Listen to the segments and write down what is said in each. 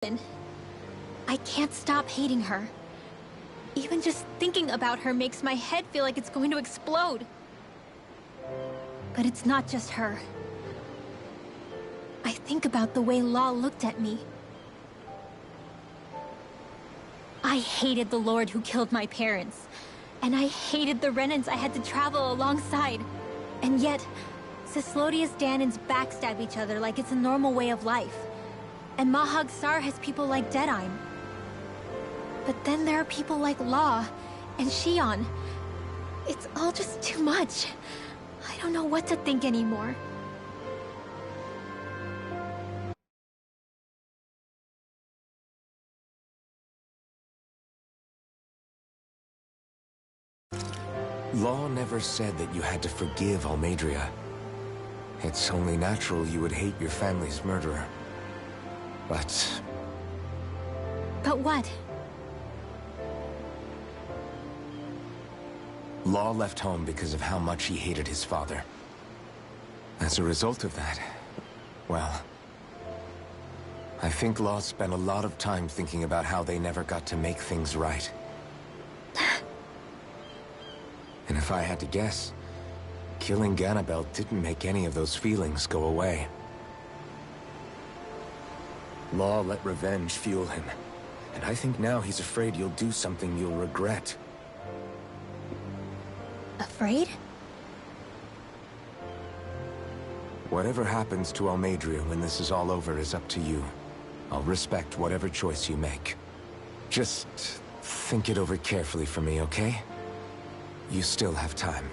I can't stop hating her. Even just thinking about her makes my head feel like it's going to explode. But it's not just her. I think about the way Law looked at me. I hated the Lord who killed my parents. And I hated the Renans I had to travel alongside. And yet, Cyslodia's Danans backstab each other like it's a normal way of life. And Mahag Sar has people like Deadeye. But then there are people like Law and Shion. It's all just too much. I don't know what to think anymore. Law never said that you had to forgive Almeidrea. It's only natural you would hate your family's murderer. But what? Law left home because of how much he hated his father. As a result of that, well, I think Law spent a lot of time thinking about how they never got to make things right. And if I had to guess, killing Ganabel didn't make any of those feelings go away. Law let revenge fuel him, and I think now he's afraid you'll do something you'll regret. Afraid? Whatever happens to Almeidrea when this is all over is up to you. I'll respect whatever choice you make. Just think it over carefully for me, okay? You still have time.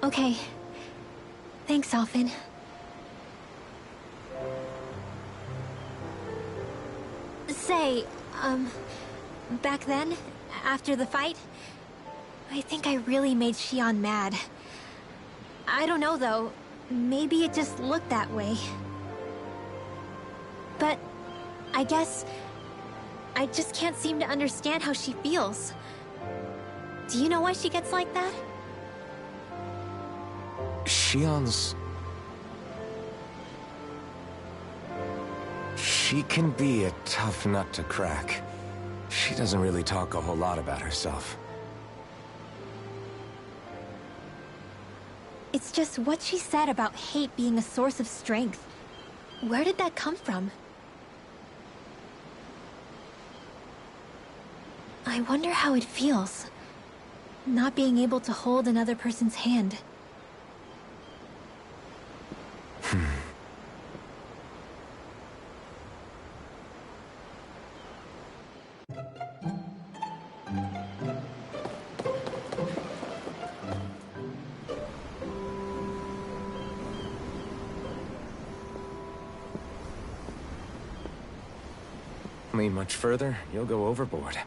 Okay. Thanks, Alphen. Say, back then, after the fight, I think I really made Shion mad. I don't know, though. Maybe it just looked that way. But I guess I just can't seem to understand how she feels. Do you know why she gets like that? Shion's... She can be a tough nut to crack. She doesn't really talk a whole lot about herself. It's just what she said about hate being a source of strength. Where did that come from? I wonder how it feels, not being able to hold another person's hand. Lean much further, you'll go overboard.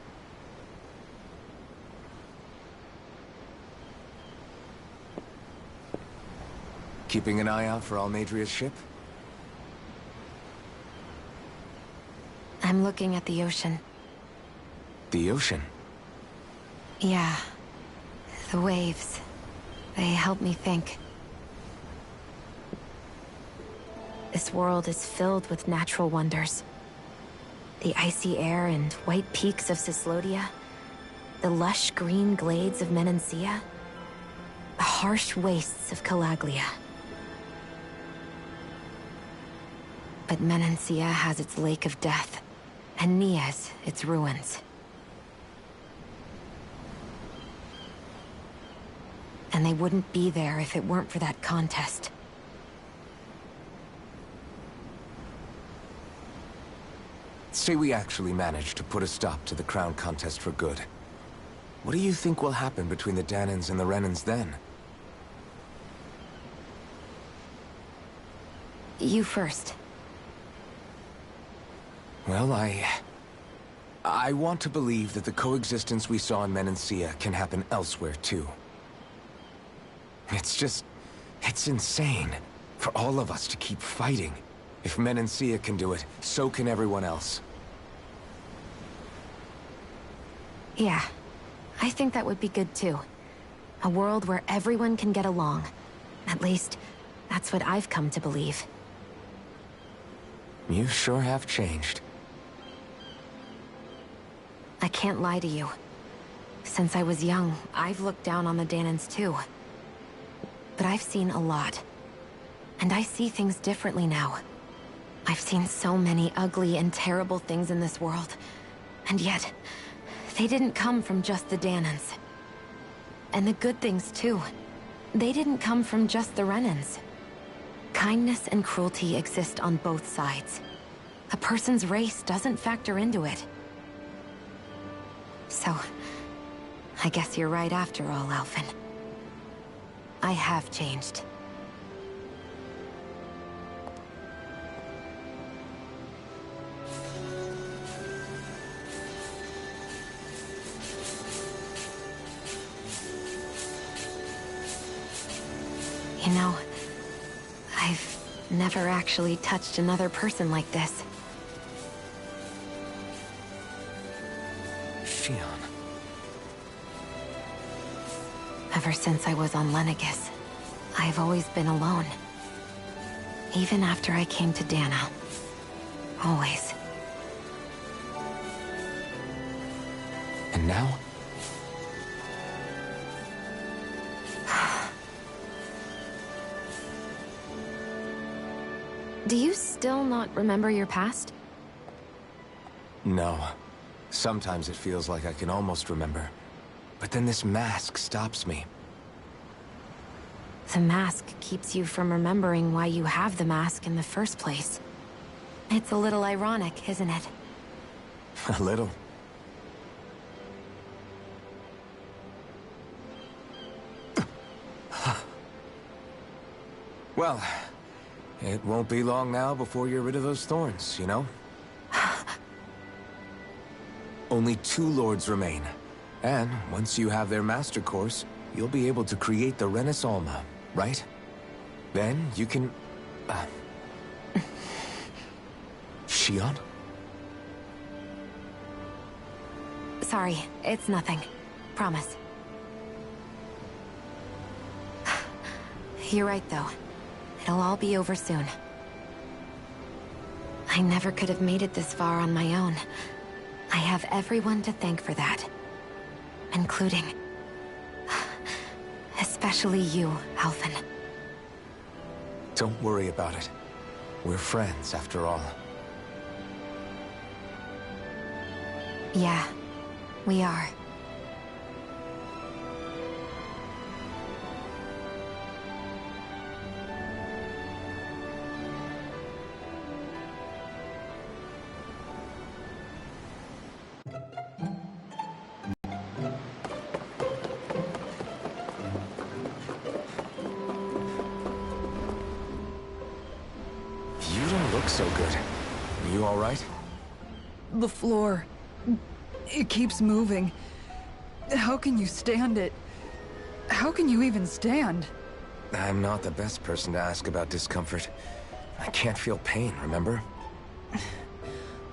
Keeping an eye out for Almeidrea's ship? I'm looking at the ocean. The ocean? Yeah. The waves. They help me think. This world is filled with natural wonders. The icy air and white peaks of Cyslodia. The lush green glades of Menancia. The harsh wastes of Calaglia. But Menancia has its Lake of Death, and Nias its ruins. And they wouldn't be there if it weren't for that contest. Say we actually manage to put a stop to the crown contest for good. What do you think will happen between the Danans and the Renans then? You first. Well, I want to believe that the coexistence we saw in Menancia can happen elsewhere, too. It's insane for all of us to keep fighting. If Menancia can do it, so can everyone else. Yeah, I think that would be good too. A world where everyone can get along. At least, that's what I've come to believe. You sure have changed. I can't lie to you. Since I was young, I've looked down on the Danans too. But I've seen a lot. And I see things differently now. I've seen so many ugly and terrible things in this world. And yet, they didn't come from just the Danans. And the good things too. They didn't come from just the Renans. Kindness and cruelty exist on both sides. A person's race doesn't factor into it. So, I guess you're right after all, Alphen. I have changed. You know, I've never actually touched another person like this. Shion. Ever since I was on Lenegis, I've always been alone. Even after I came to Dana. Always. And now? Do you still not remember your past? No. Sometimes it feels like I can almost remember. But then this mask stops me. The mask keeps you from remembering why you have the mask in the first place. It's a little ironic, isn't it? A little. Well, it won't be long now before you're rid of those thorns, you know? Only 2 lords remain. And once you have their master course, you'll be able to create the Renis Alma, right? Then you can... Shion? Sorry, it's nothing. Promise. You're right, though. It'll all be over soon. I never could have made it this far on my own. I have everyone to thank for that. Including... especially you, Alphen. Don't worry about it. We're friends, after all. Yeah, we are. You don't look so good. Are you all right? The floor. It keeps moving. How can you stand it? How can you even stand? I'm not the best person to ask about discomfort. I can't feel pain, remember?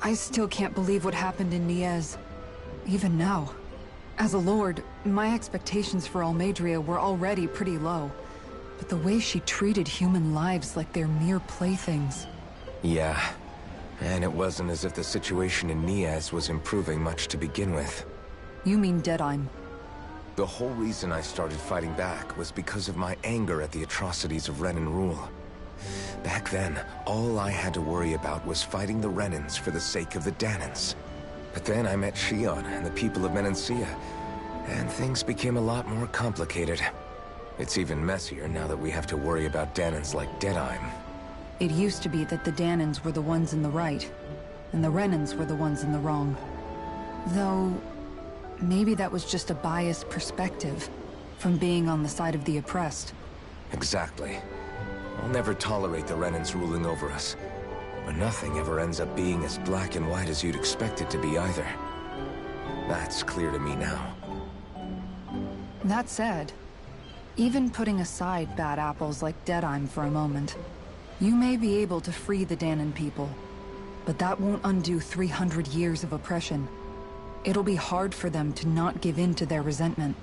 I still can't believe what happened in Niez. Even now. As a lord, my expectations for Almeidrea were already pretty low. But the way she treated human lives like they're mere playthings. Yeah. And it wasn't as if the situation in Niez was improving much to begin with. You mean Deadheim? The whole reason I started fighting back was because of my anger at the atrocities of Renan rule. Back then, all I had to worry about was fighting the Renans for the sake of the Danans. But then I met Shion and the people of Menancia, and things became a lot more complicated. It's even messier now that we have to worry about Danans like Deadheim. It used to be that the Danans were the ones in the right, and the Renans were the ones in the wrong. Though, maybe that was just a biased perspective, from being on the side of the oppressed. Exactly. I'll never tolerate the Renans ruling over us. But nothing ever ends up being as black and white as you'd expect it to be either. That's clear to me now. That said, even putting aside bad apples like Deadheim for a moment, you may be able to free the Danan people, but that won't undo 300 years of oppression. It'll be hard for them to not give in to their resentment.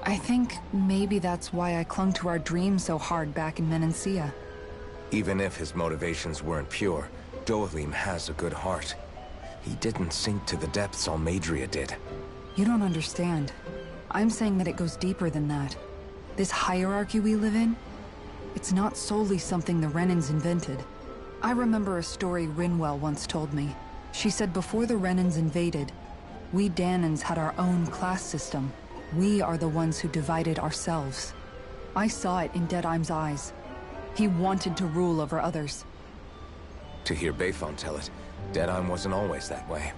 I think maybe that's why I clung to our dream so hard back in Menancia. Even if his motivations weren't pure, Dohalim has a good heart. He didn't sink to the depths Almeidrea did. You don't understand. I'm saying that it goes deeper than that. This hierarchy we live in, it's not solely something the Renans invented. I remember a story Rinwell once told me. She said before the Renans invaded, we Danans had our own class system. We are the ones who divided ourselves. I saw it in Deadeye's eyes. He wanted to rule over others. To hear Bayfon tell it, Deadeye wasn't always that way.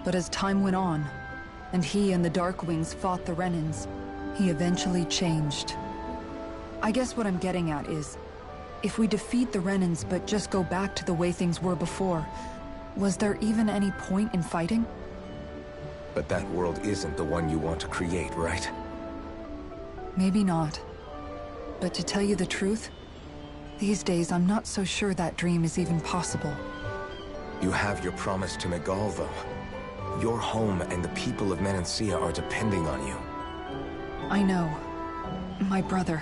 But as time went on, and he and the Darkwings fought the Renans, he eventually changed. I guess what I'm getting at is, if we defeat the Renans but just go back to the way things were before, was there even any point in fighting? But that world isn't the one you want to create, right? Maybe not. But to tell you the truth, these days I'm not so sure that dream is even possible. You have your promise to Megal, though. Your home and the people of Menancia are depending on you. I know. My brother.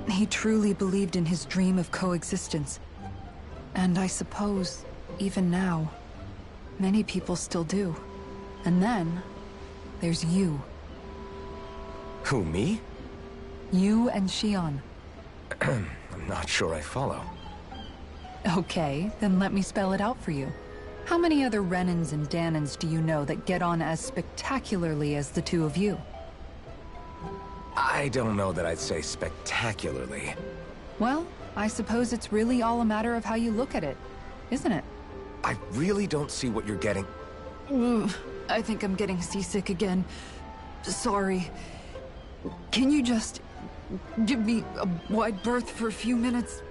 He truly believed in his dream of coexistence. And I suppose, even now, many people still do. And then, there's you. Who, me? You and Shion. I'm not sure I follow. Okay, then let me spell it out for you. How many other Renans and Danans do you know that get on as spectacularly as the two of you? I don't know that I'd say spectacularly. Well, I suppose it's really all a matter of how you look at it, isn't it? I really don't see what you're getting. I think I'm getting seasick again. Sorry. Can you just give me a wide berth for a few minutes?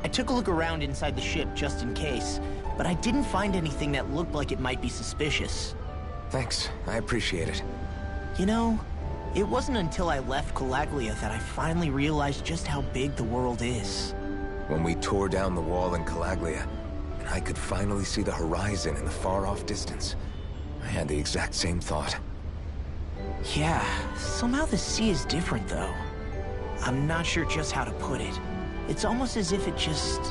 I took a look around inside the ship just in case, but I didn't find anything that looked like it might be suspicious. Thanks, I appreciate it. You know, it wasn't until I left Calaglia that I finally realized just how big the world is. When we tore down the wall in Calaglia, and I could finally see the horizon in the far-off distance, I had the exact same thought. Yeah, somehow the sea is different though. I'm not sure just how to put it. It's almost as if it just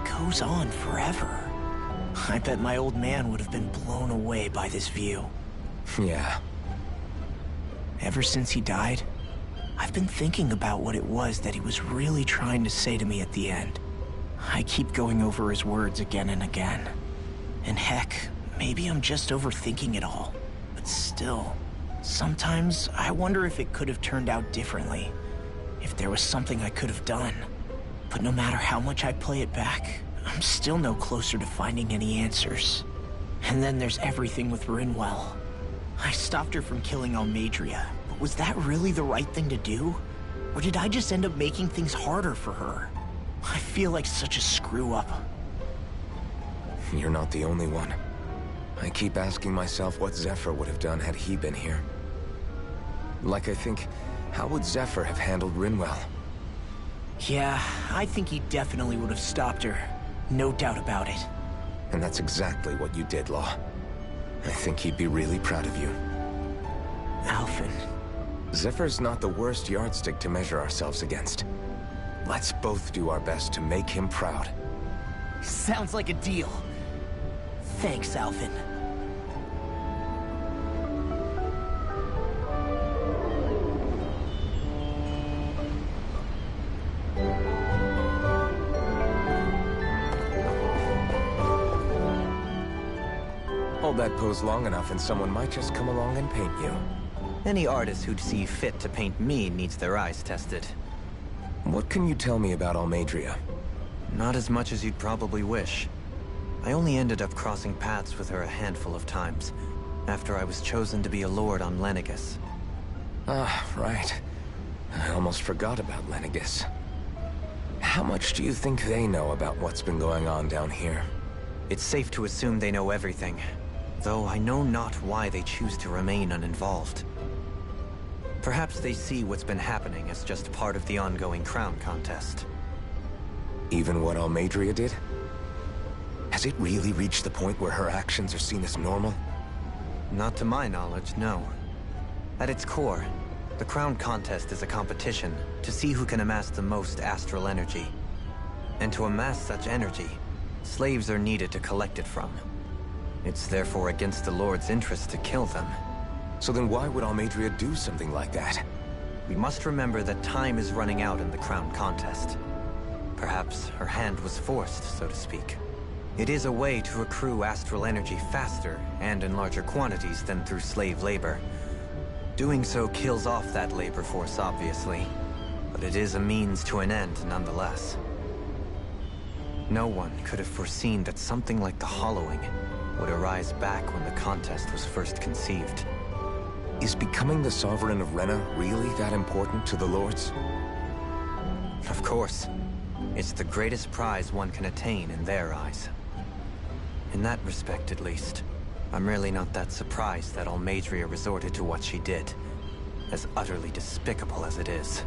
goes on forever. I bet my old man would have been blown away by this view. Yeah. Ever since he died, I've been thinking about what it was that he was really trying to say to me at the end. I keep going over his words again and again. And heck, maybe I'm just overthinking it all. But still, sometimes I wonder if it could have turned out differently. If there was something I could have done. But no matter how much I play it back, I'm still no closer to finding any answers. And then there's everything with Rinwell. I stopped her from killing Almeidrea, but was that really the right thing to do? Or did I just end up making things harder for her? I feel like such a screw-up. You're not the only one. I keep asking myself what Zephyr would have done had he been here. Like I think, how would Zephyr have handled Rinwell? Yeah, I think he definitely would have stopped her. No doubt about it. And that's exactly what you did, Law. I think he'd be really proud of you. Alphen. Zephyr's not the worst yardstick to measure ourselves against. Let's both do our best to make him proud. Sounds like a deal. Thanks, Alphen. Hold that pose long enough and someone might just come along and paint you. Any artist who'd see fit to paint me needs their eyes tested. What can you tell me about Almeidrea? Not as much as you'd probably wish. I only ended up crossing paths with her a handful of times, after I was chosen to be a lord on Lenegis. Ah, right. I almost forgot about Lenegis. How much do you think they know about what's been going on down here? It's safe to assume they know everything, though I know not why they choose to remain uninvolved. Perhaps they see what's been happening as just part of the ongoing crown contest. Even what Almeidrea did? Has it really reached the point where her actions are seen as normal? Not to my knowledge, no. At its core, the crown contest is a competition to see who can amass the most astral energy. And to amass such energy, slaves are needed to collect it from. It's therefore against the Lord's interest to kill them. So then why would Almadria do something like that? We must remember that time is running out in the crown contest. Perhaps her hand was forced, so to speak. It is a way to accrue astral energy faster and in larger quantities than through slave labor. Doing so kills off that labor force, obviously, but it is a means to an end nonetheless. No one could have foreseen that something like the Hollowing would arise back when the contest was first conceived. Is becoming the Sovereign of Renna really that important to the Lords? Of course. It's the greatest prize one can attain in their eyes. In that respect, at least, I'm really not that surprised that Almadria resorted to what she did, as utterly despicable as it is.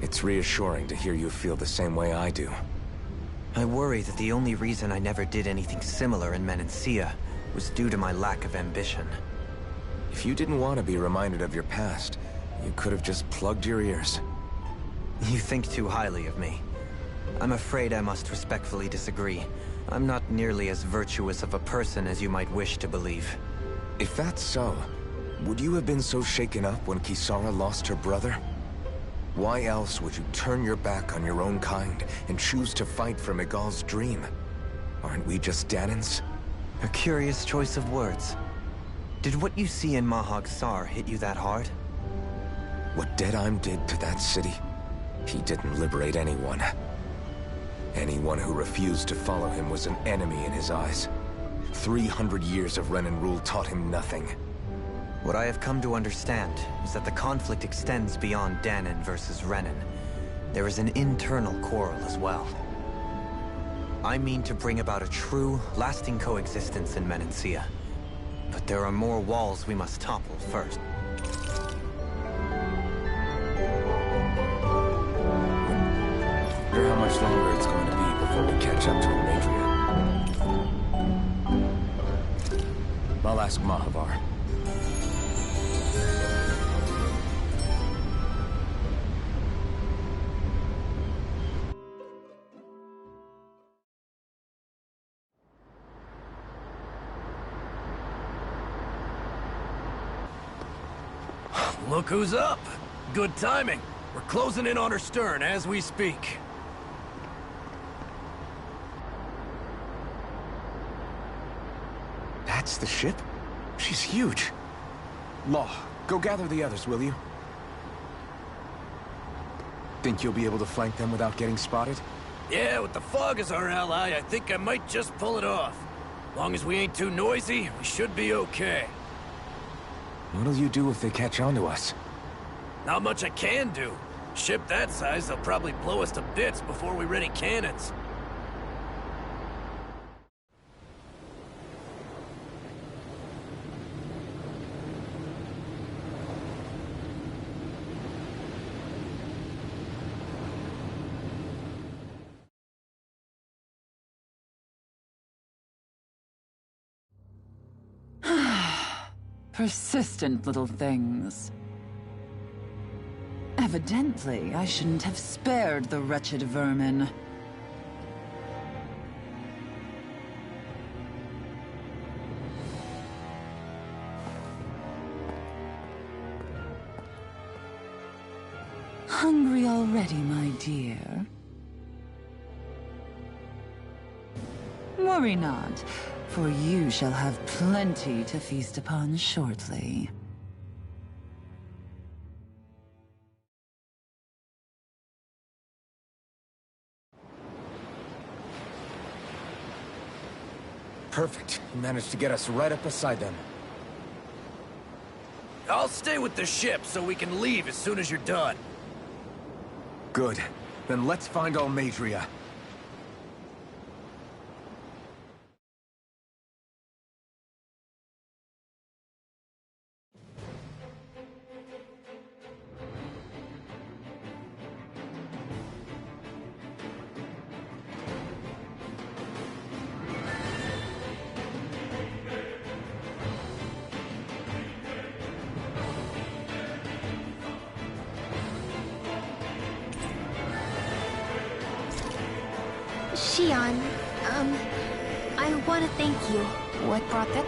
It's reassuring to hear you feel the same way I do. I worry that the only reason I never did anything similar in Menancia was due to my lack of ambition. If you didn't want to be reminded of your past, you could have just plugged your ears. You think too highly of me. I'm afraid I must respectfully disagree. I'm not nearly as virtuous of a person as you might wish to believe. If that's so, would you have been so shaken up when Kisara lost her brother? Why else would you turn your back on your own kind and choose to fight for Miguel's dream? Aren't we just Danans? A curious choice of words. Did what you see in Mahag Sar hit you that hard? What Deadheim did to that city, he didn't liberate anyone. Anyone who refused to follow him was an enemy in his eyes. 300 years of Renan rule taught him nothing. What I have come to understand is that the conflict extends beyond Danan versus Renan. There is an internal quarrel as well. I mean to bring about a true, lasting coexistence in Menancia. But there are more walls we must topple first. I wonder how much longer it's going to be before we catch up to Almadria. I'll ask Mahavar. Look who's up! Good timing. We're closing in on her stern as we speak. That's the ship? She's huge. Law, go gather the others, will you? Think you'll be able to flank them without getting spotted? Yeah, with the fog as our ally, I think I might just pull it off. Long as we ain't too noisy, we should be okay. What'll you do if they catch on to us? Not much I can do. Ship that size, they'll probably blow us to bits before we ready cannons. Persistent little things. Evidently, I shouldn't have spared the wretched vermin. Hungry already, my dear? Worry not, for you shall have plenty to feast upon shortly. Perfect. You managed to get us right up beside them. I'll stay with the ship so we can leave as soon as you're done. Good. Then let's find Almadria. Shion, I want to thank you. What brought that?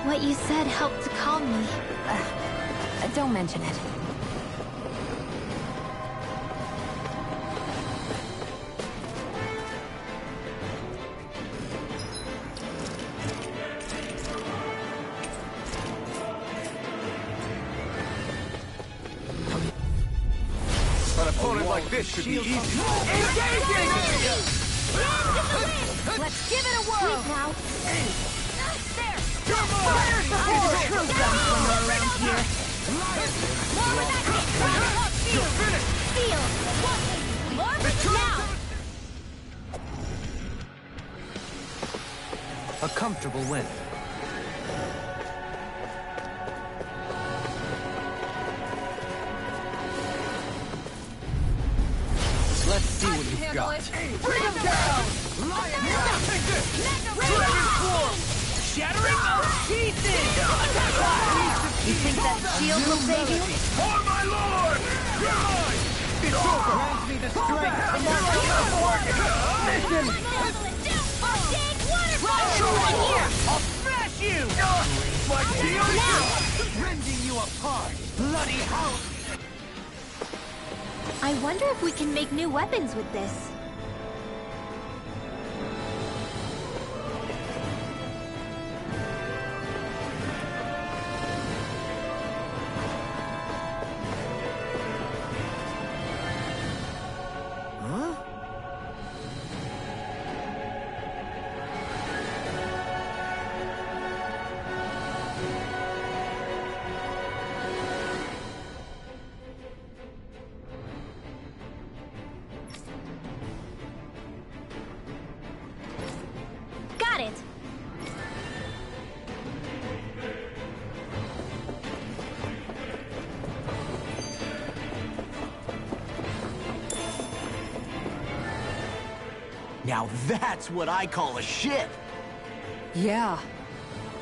What you said helped to calm me. Don't mention it. An opponent like this should be easy. Engaging! Let's give it a whirl! Sweet now. There! Fire support! True gunslinger around here. More with that hit! Feel! Feel! More with it now! A comfortable win. Let's see what you've got. Bring him down! Lion, take this! Dragon Form! Shattering of pieces! You think that shield will save you? For my lord! You're mine! It's over! Grant me the strength to march Mission! right here! I'll smash you! My shield! Rending you apart! Bloody hell! I wonder if we can make new weapons with this. Got it! Now that's what I call a ship! Yeah.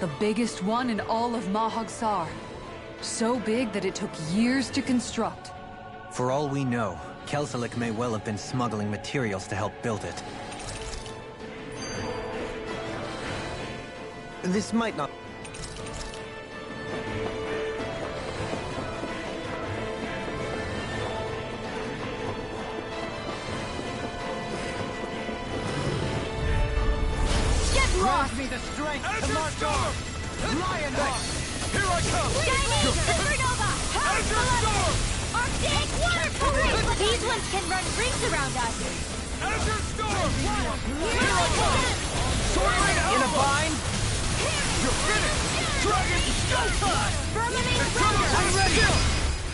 The biggest one in all of Mahag-Sar. So big that it took years to construct. For all we know, Kelselik may well have been smuggling materials to help build it. This might not... Grant me the strength to march on! Lion Heart! Here I come! Chinese Supernova! Azure Storm! Arctic Water Current! These ones can run rings around us! Azure Storm! Here I come! Soaring In a Alpha! bind? You're finished! Dragon Showtime! Firmament Come on, Thunder! I'm ready!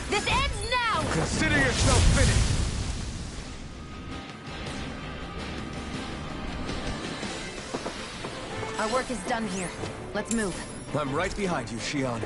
This ends now! Consider yourself finished! Our work is done here. Let's move. I'm right behind you, Shion.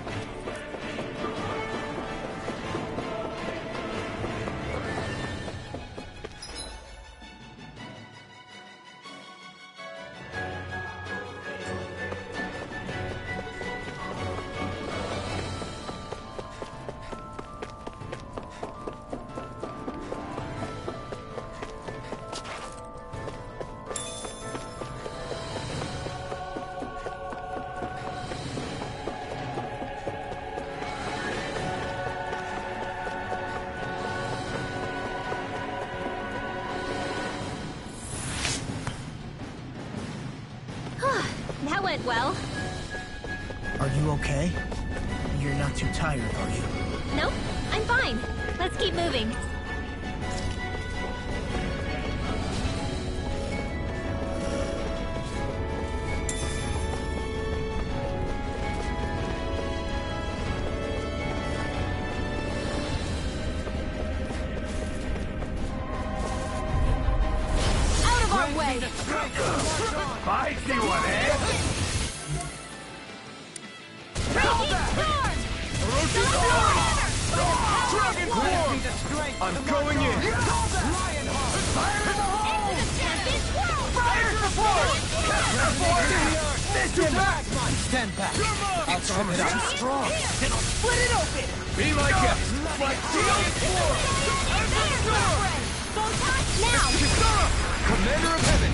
That went well. Are you okay? You're not too tired, are you? Nope, I'm fine. Let's keep moving. Out of our way! I see one, eh? Raging Storm! Dragon Form! I'm going in! Lion Heart! Fire in the hole! Into the champion's world! Fire support! Mission back! Stand back! I'll trim it up. Strong! Then I'll split it open! Be my guest! My shield is formed! Go touch now! Kisara! Commander of Heaven!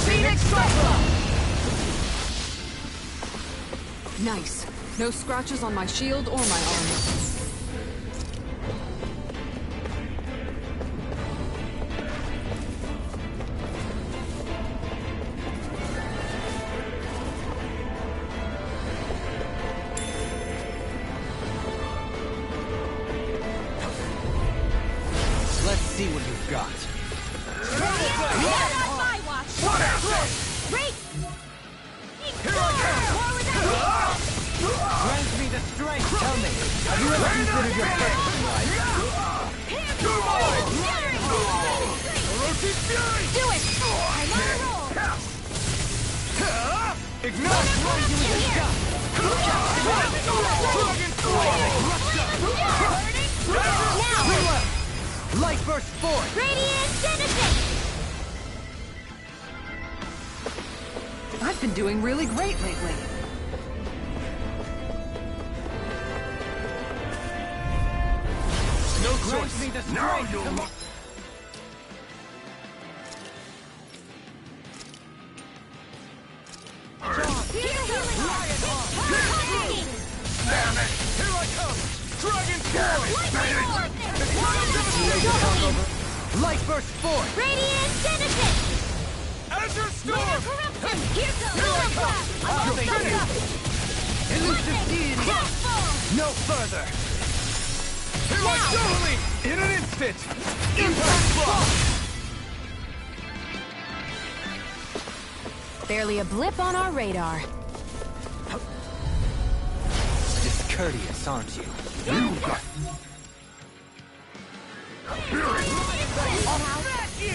Phoenix Cyclone! Nice. No scratches on my shield or my armor. Let's see what you've got. Not on my watch! What is this? Great! Here I come! Grant me the strength! Tell me, have you ever considered your personal life? Do mine! Orochi's Fury! Do it! I'm on a roll! Ignite! Now! Light burst forth! Radiant Genesis! I've been doing really great lately. choice. Now you'll... Damn it! Here I come! Dragon Force! Light burst forth! Radiant Genesis! Azure Storm! Corruption! Here goes! Here I come! I'll finish! Elusive deity! No further! Here I go! In an instant! Impact block! Barely a blip on our radar. Discourteous, aren't you? Now